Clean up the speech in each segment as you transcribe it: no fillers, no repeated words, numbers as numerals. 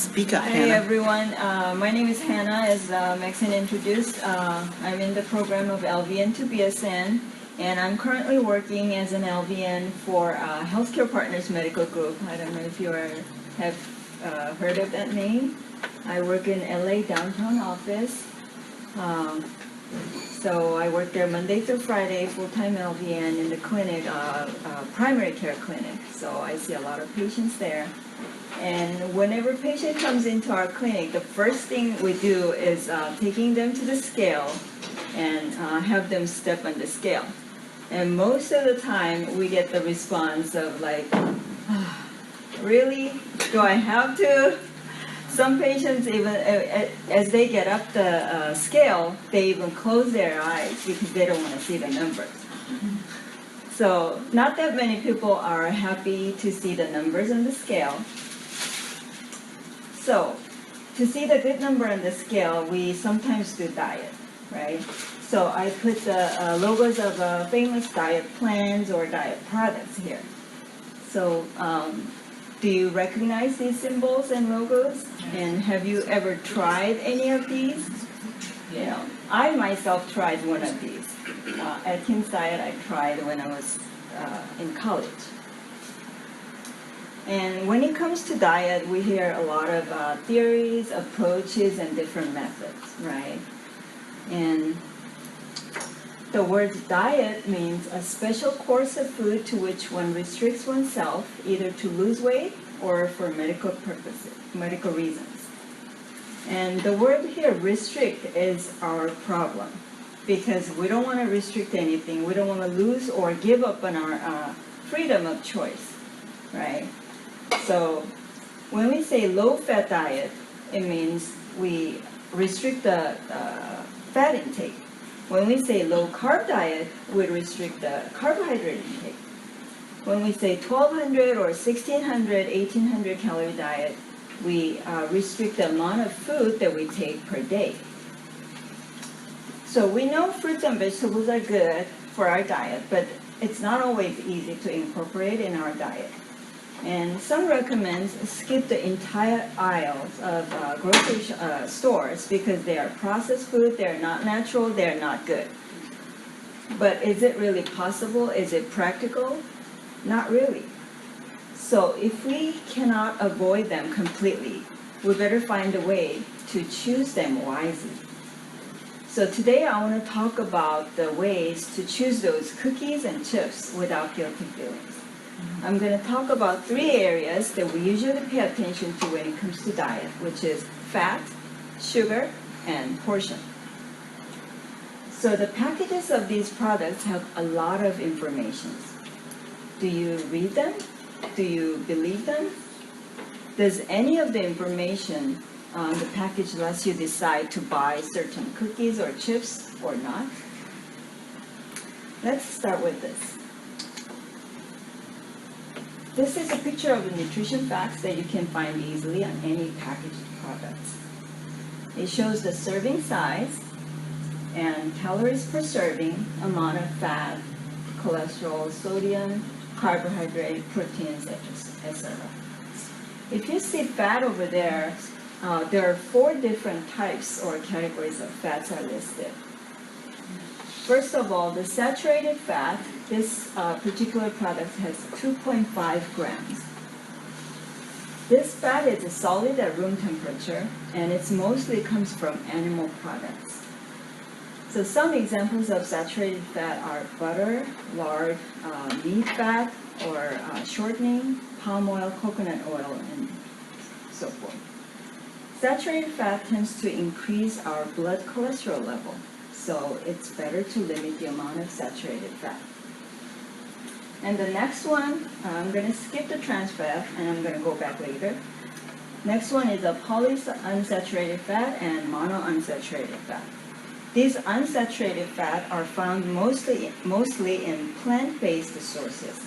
Speak up, Hi Hannah. everyone, my name is Hannah, as Maxine introduced. I'm in the program of LVN to BSN, and I'm currently working as an LVN for Healthcare Partners Medical Group. I don't know if you have heard of that name. I work in LA downtown office. So I work there Monday through Friday, full-time LVN in the clinic, primary care clinic. So I see a lot of patients there. And whenever a patient comes into our clinic, the first thing we do is taking them to the scale and have them step on the scale. And most of the time, we get the response of like, really? Do I have to? Some patients even, as they get up the scale, they even close their eyes because they don't want to see the numbers. So not that many people are happy to see the numbers on the scale. So to see the good number on the scale, we sometimes do diet, right? So I put the logos of famous diet plans or diet products here. So do you recognize these symbols and logos? And have you ever tried any of these? You know, I myself tried one of these. Atkins diet I tried when I was in college. And when it comes to diet, we hear a lot of theories, approaches, and different methods, right? And the word diet means a special course of food to which one restricts oneself either to lose weight or for medical purposes, medical reasons. And the word here, restrict, is our problem because we don't want to restrict anything. We don't want to lose or give up on our freedom of choice, right? So when we say low-fat diet, it means we restrict the fat intake. When we say low-carb diet, we restrict the carbohydrate intake. When we say 1,200 or 1,600, 1,800 calorie diet, we restrict the amount of food that we take per day. So we know fruits and vegetables are good for our diet, but it's not always easy to incorporate in our diet. And some recommend skip the entire aisles of grocery stores because they are processed food, they're not natural, they're not good. But is it really possible? Is it practical? Not really. So if we cannot avoid them completely, we better find a way to choose them wisely. So today I want to talk about the ways to choose those cookies and chips without guilty feelings. I'm going to talk about 3 areas that we usually pay attention to when it comes to diet, which is fat, sugar, and portion. So the packages of these products have a lot of information. Do you read them? Do you believe them? Does any of the information on the package let you decide to buy certain cookies or chips or not? Let's start with this. This is a picture of the nutrition facts that you can find easily on any packaged products. It shows the serving size and calories per serving, amount of fat, cholesterol, sodium, carbohydrate, proteins, etc. If you see fat over there, there are 4 different types or categories of fats are listed. First of all, the saturated fat, this particular product has 2.5 grams. This fat is solid at room temperature, and it mostly comes from animal products. So some examples of saturated fat are butter, lard, meat fat, or shortening, palm oil, coconut oil, and so forth. Saturated fat tends to increase our blood cholesterol level. So it's better to limit the amount of saturated fat. And the next one, I'm going to skip the trans fat and I'm going to go back later. Next one is a polyunsaturated fat and monounsaturated fat. These unsaturated fat are found mostly in plant-based sources.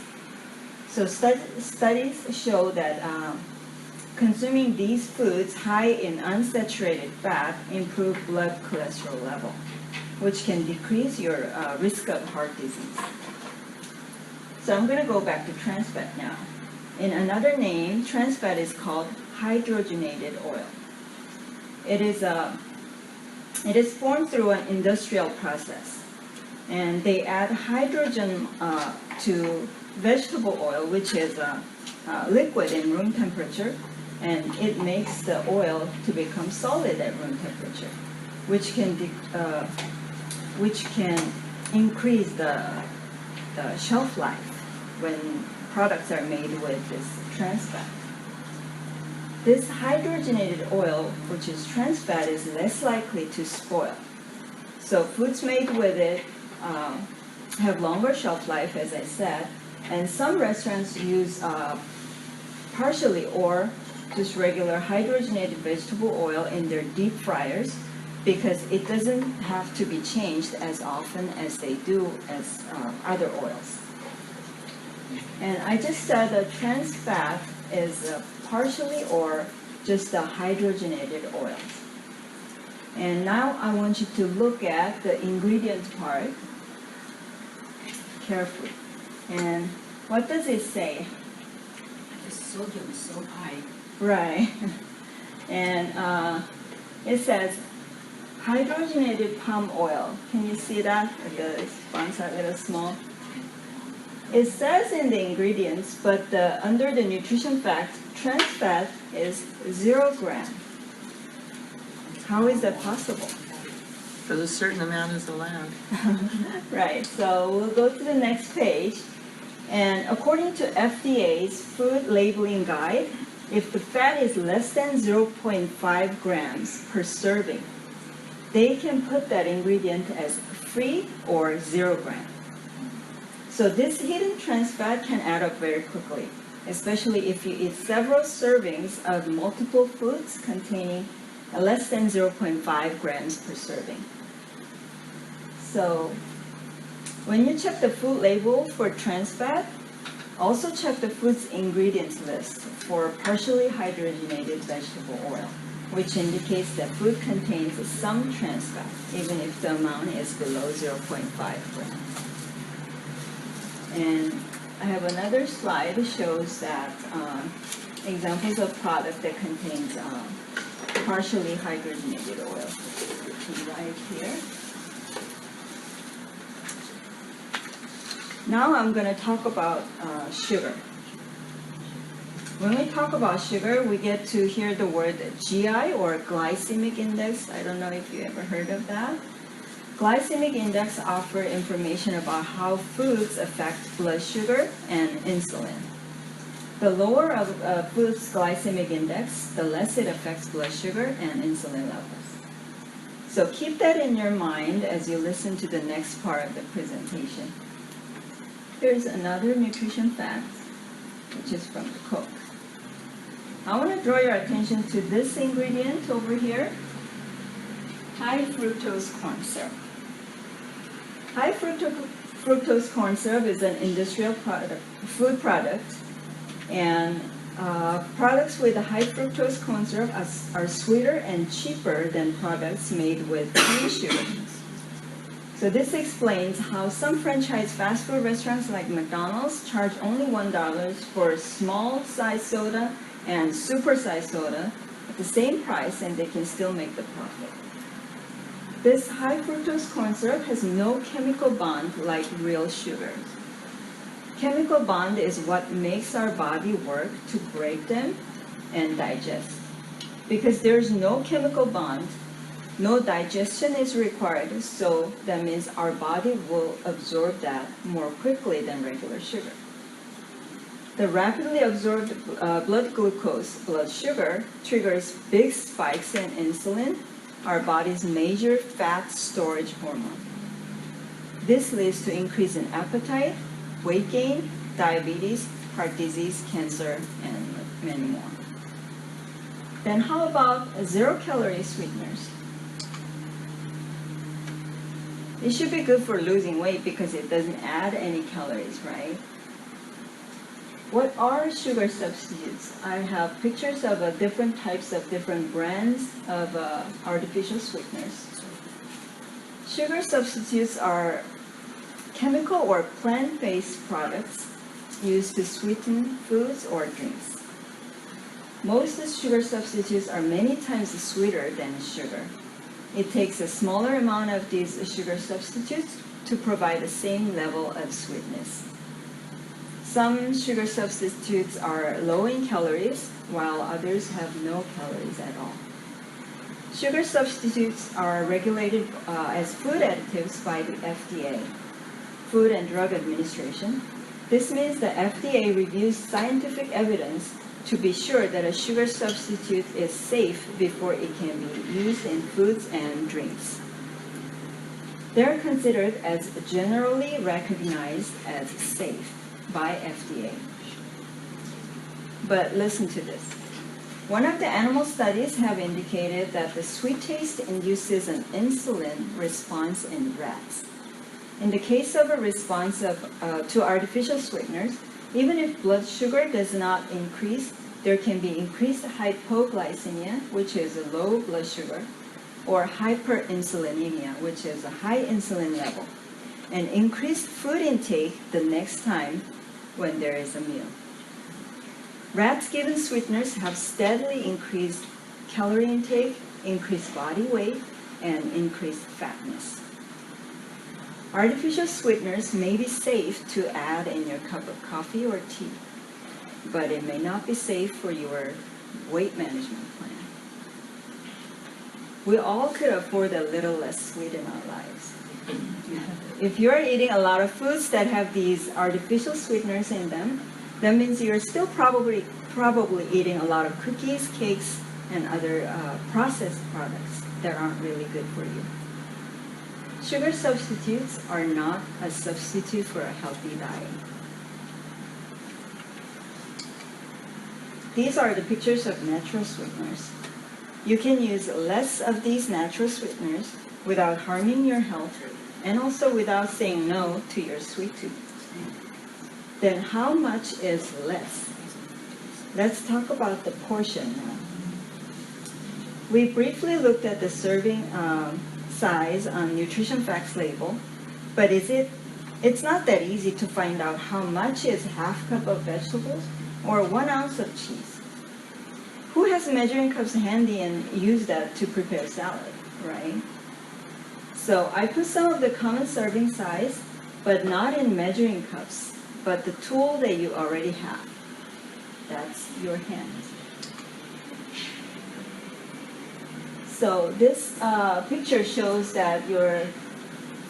So studies show that consuming these foods high in unsaturated fat improve blood cholesterol level, which can decrease your risk of heart disease. So I'm going to go back to trans fat now. In another name, trans fat is called hydrogenated oil. It is formed through an industrial process, and they add hydrogen to vegetable oil, which is liquid in room temperature, and it makes the oil to become solid at room temperature, which can increase the shelf life when products are made with this trans fat. This hydrogenated oil, which is trans fat, is less likely to spoil. So foods made with it have longer shelf life, as I said, and some restaurants use partially or just regular hydrogenated vegetable oil in their deep fryers because it doesn't have to be changed as often as they do as other oils. And I just said that trans fat is partially or just a hydrogenated oil. And now I want you to look at the ingredient part carefully. And what does it say? The sodium is so high. Right. And it says hydrogenated palm oil. Can you see that? The fonts are a little small. It says in the ingredients, but under the nutrition fact, trans fat is 0 gram. How is that possible? Because a certain amount is allowed. Right, so we'll go to the next page. And according to FDA's food labeling guide, if the fat is less than 0.5 grams per serving, they can put that ingredient as free or 0 gram. So this hidden trans fat can add up very quickly, especially if you eat several servings of multiple foods containing less than 0.5 grams per serving. So when you check the food label for trans fat, also check the food's ingredients list for partially hydrogenated vegetable oil, which indicates that food contains some trans fat, even if the amount is below 0.5 grams. And I have another slide that shows that examples of product that contains partially hydrogenated oil. Right here. Now I'm going to talk about sugar. When we talk about sugar, we get to hear the word GI or glycemic index. I don't know if you ever heard of that. Glycemic index offer information about how foods affect blood sugar and insulin. The lower of food's glycemic index, the less it affects blood sugar and insulin levels. So keep that in your mind as you listen to the next part of the presentation. Here's another nutrition fact, which is from the Coke. I want to draw your attention to this ingredient over here, high fructose corn syrup. High fructose corn syrup is an industrial food product, and products with a high fructose corn syrup are sweeter and cheaper than products made with cane sugar. So this explains how some franchise fast food restaurants like McDonald's charge only $1 for small size soda and super size soda at the same price, and they can still make the profit. This high fructose corn syrup has no chemical bond like real sugar. Chemical bond is what makes our body work to break them and digest. Because there's no chemical bond, no digestion is required, so that means our body will absorb that more quickly than regular sugar. The rapidly absorbed blood glucose, blood sugar, triggers big spikes in insulin, our body's major fat storage hormone. This leads to increase in appetite, weight gain, diabetes, heart disease, cancer, and many more. Then how about 0-calorie sweeteners? It should be good for losing weight because it doesn't add any calories, right? What are sugar substitutes? I have pictures of different types of different brands of artificial sweeteners. Sugar substitutes are chemical or plant-based products used to sweeten foods or drinks. Most sugar substitutes are many times sweeter than sugar. It takes a smaller amount of these sugar substitutes to provide the same level of sweetness. Some sugar substitutes are low in calories, while others have no calories at all. Sugar substitutes are regulated as food additives by the FDA, Food and Drug Administration. This means the FDA reviews scientific evidence to be sure that a sugar substitute is safe before it can be used in foods and drinks. They are considered as generally recognized as safe by FDA. But listen to this. One of the animal studies have indicated that the sweet taste induces an insulin response in rats. In the case of a response to artificial sweeteners, even if blood sugar does not increase, there can be increased hypoglycemia, which is a low blood sugar, or hyperinsulinemia, which is a high insulin level, and increased food intake the next time when there is a meal. Rats given sweeteners have steadily increased calorie intake, increased body weight, and increased fatness. Artificial sweeteners may be safe to add in your cup of coffee or tea, but it may not be safe for your weight management plan. We all could afford a little less sweet in our lives. If you're eating a lot of foods that have these artificial sweeteners in them, that means you're still probably eating a lot of cookies, cakes, and other processed products that aren't really good for you. Sugar substitutes are not a substitute for a healthy diet. These are the pictures of natural sweeteners. You can use less of these natural sweeteners without harming your health and also without saying no to your sweet tooth. Then how much is less? Let's talk about the portion now. We briefly looked at the serving size on Nutrition Facts label, but it's not that easy to find out how much is half cup of vegetables or 1 ounce of cheese. Who has measuring cups handy and use that to prepare salad, right? So I put some of the common serving size, but not in measuring cups, but the tool that you already have. That's your hands. So this picture shows that your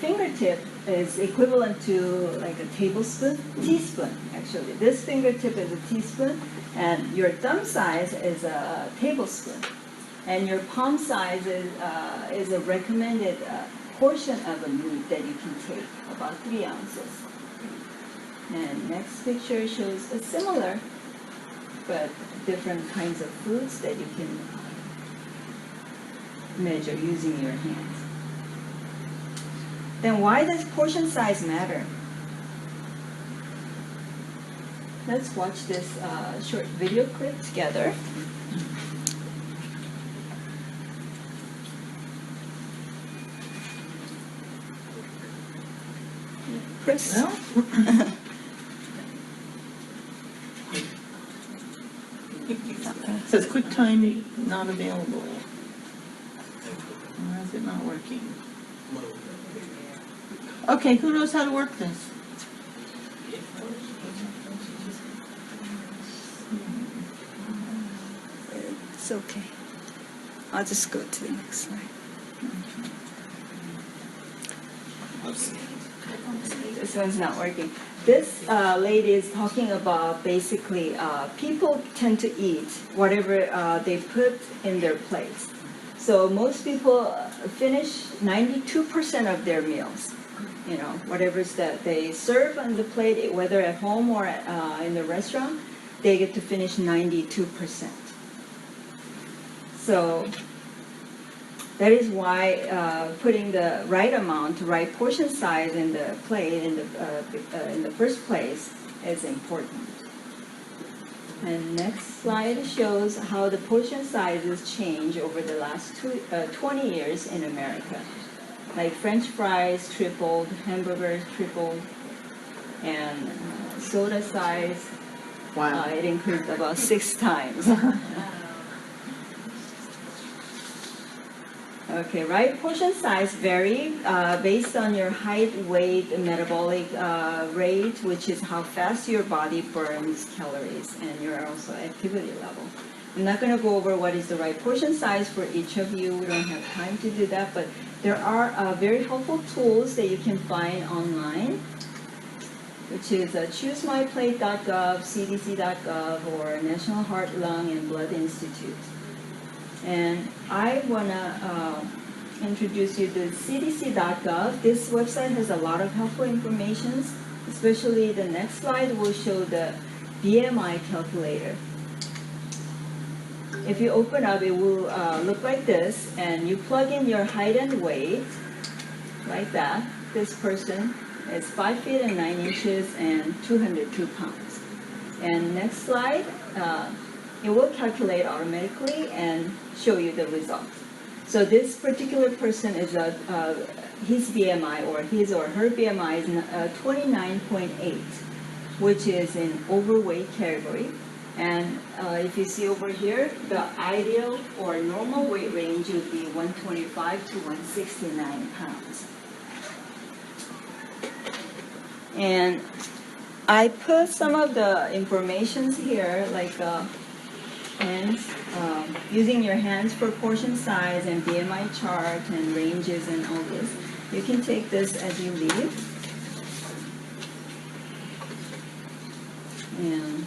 fingertip is equivalent to like a teaspoon actually. This fingertip is a teaspoon, and your thumb size is a tablespoon. And your palm size is a recommended portion of a meat that you can take, about 3 ounces. And next picture shows a similar, but different kinds of foods that you can measure using your hands. Then why does portion size matter? Let's watch this short video clip together. Chris? Well, it says QuickTime not available. Why is it not working? Okay, who knows how to work this? It's okay. I'll just go to the next slide. This one's not working. This lady is talking about basically people tend to eat whatever they put in their plates. So most people finish 92% of their meals. You know, whatever's that they serve on the plate, whether at home or in the restaurant, they get to finish 92%. So that is why putting the right amount, right portion size in the plate in the first place is important. And next slide shows how the portion sizes change over the last 20 years in America. Like French fries tripled, hamburgers tripled, And soda size, Wow. it increased about 6 times. Okay, right portion size vary based on your height, weight, and metabolic rate, which is how fast your body burns calories, and your also activity level. I'm not going to go over what is the right portion size for each of you. We don't have time to do that, but there are very helpful tools that you can find online, which is choosemyplate.gov, cdc.gov, or National Heart, Lung, and Blood Institute. And I want to introduce you to cdc.gov. This website has a lot of helpful information, especially the next slide will show the BMI calculator. If you open up, it will look like this, and you plug in your height and weight, like that. This person is 5 feet and 9 inches and 202 pounds. And next slide, it will calculate automatically and show you the results. So this particular person is his BMI or his or her BMI is 29.8, which is in overweight category. And if you see over here, the ideal or normal weight range would be 125 to 169 pounds. And I put some of the informations here, like hands, using your hands for portion size and BMI chart and ranges and all this. You can take this as you leave. And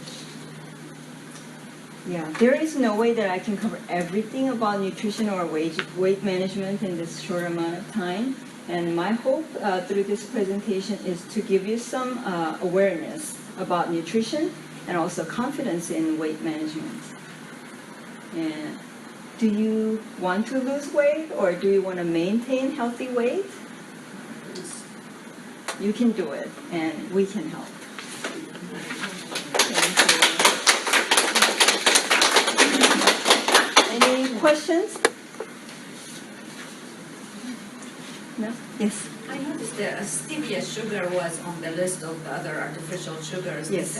yeah, there is no way that I can cover everything about nutrition or weight management in this short amount of time. And my hope through this presentation is to give you some awareness about nutrition and also confidence in weight management. And do you want to lose weight or do you want to maintain healthy weight? You can do it, and we can help. Any questions? No? Yes. I noticed that stevia sugar was on the list of the other artificial sugars. Yes.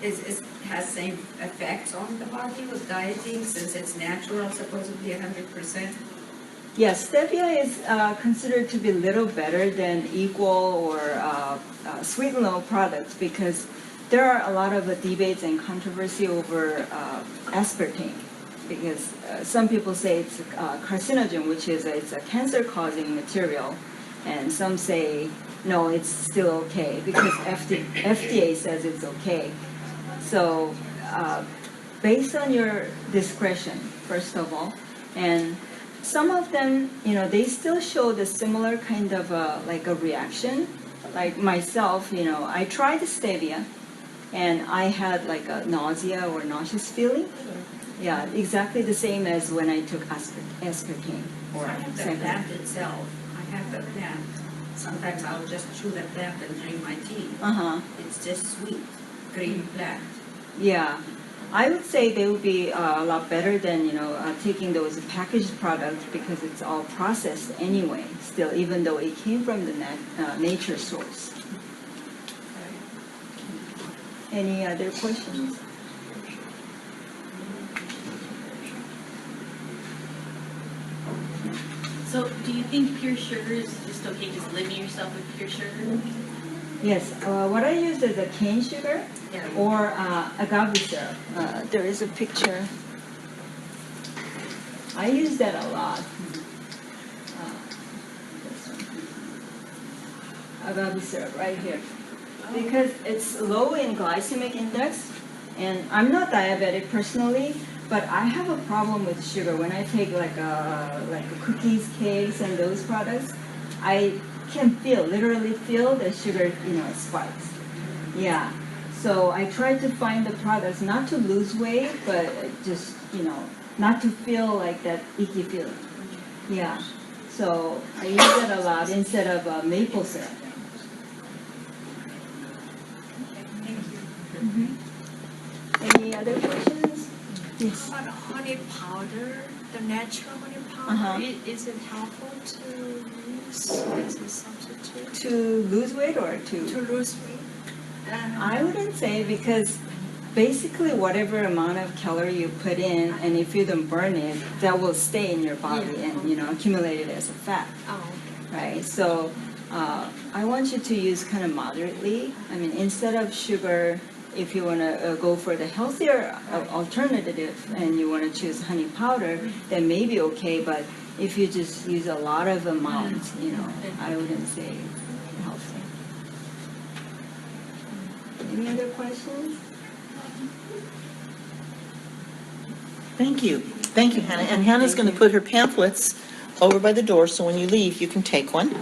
Is that has same effects on the body with dieting since it's natural, supposedly 100%? Yes, stevia is considered to be a little better than equal or sweet and low products because there are a lot of debates and controversy over aspartame. Because some people say it's carcinogen, which is it's a cancer-causing material, and some say no, it's still okay because FDA says it's okay. So based on your discretion, first of all, and some of them, they still show the similar kind of like a reaction. Like myself, I tried stevia, and I had like a nausea or nauseous feeling. Yeah, exactly the same as when I took aspartame. Or I have the plant itself. I have the plant. Sometimes I'll just chew the plant and drink my tea. It's just sweet, green plant. Yeah, I would say they would be a lot better than taking those packaged products because it's all processed anyway. Still, even though it came from the nature source. Any other questions? So, do you think pure sugar is just okay, just living yourself with pure sugar? Yes, what I use is a cane sugar Yeah. or agave syrup. There is a picture. I use that a lot. This one. Agave syrup right here. Because it's low in glycemic index, and I'm not diabetic personally, but I have a problem with sugar. When I take like cookies, cakes, and those products, I can literally feel the sugar, spikes. Yeah. So I try to find the products not to lose weight, but just, not to feel like that icky feeling. Yeah. So I use that a lot instead of maple syrup. Any other questions? Yes. On honey powder, the natural honey powder, Uh-huh. is it helpful to use as a substitute To lose weight or to lose weight? I wouldn't say, because basically whatever amount of calorie you put in, and if you don't burn it, that will stay in your body and, you know, accumulate it as a fat, Oh, right? So I want you to use kind of moderately. I mean, instead of sugar, if you want to go for the healthier alternative and you want to choose honey powder, then maybe okay, but if you just use a lot of amount, you know, I wouldn't say healthy. Any other questions? Thank you. Thank you, Hannah. And Hannah's going to put her pamphlets over by the door, so when you leave, you can take one.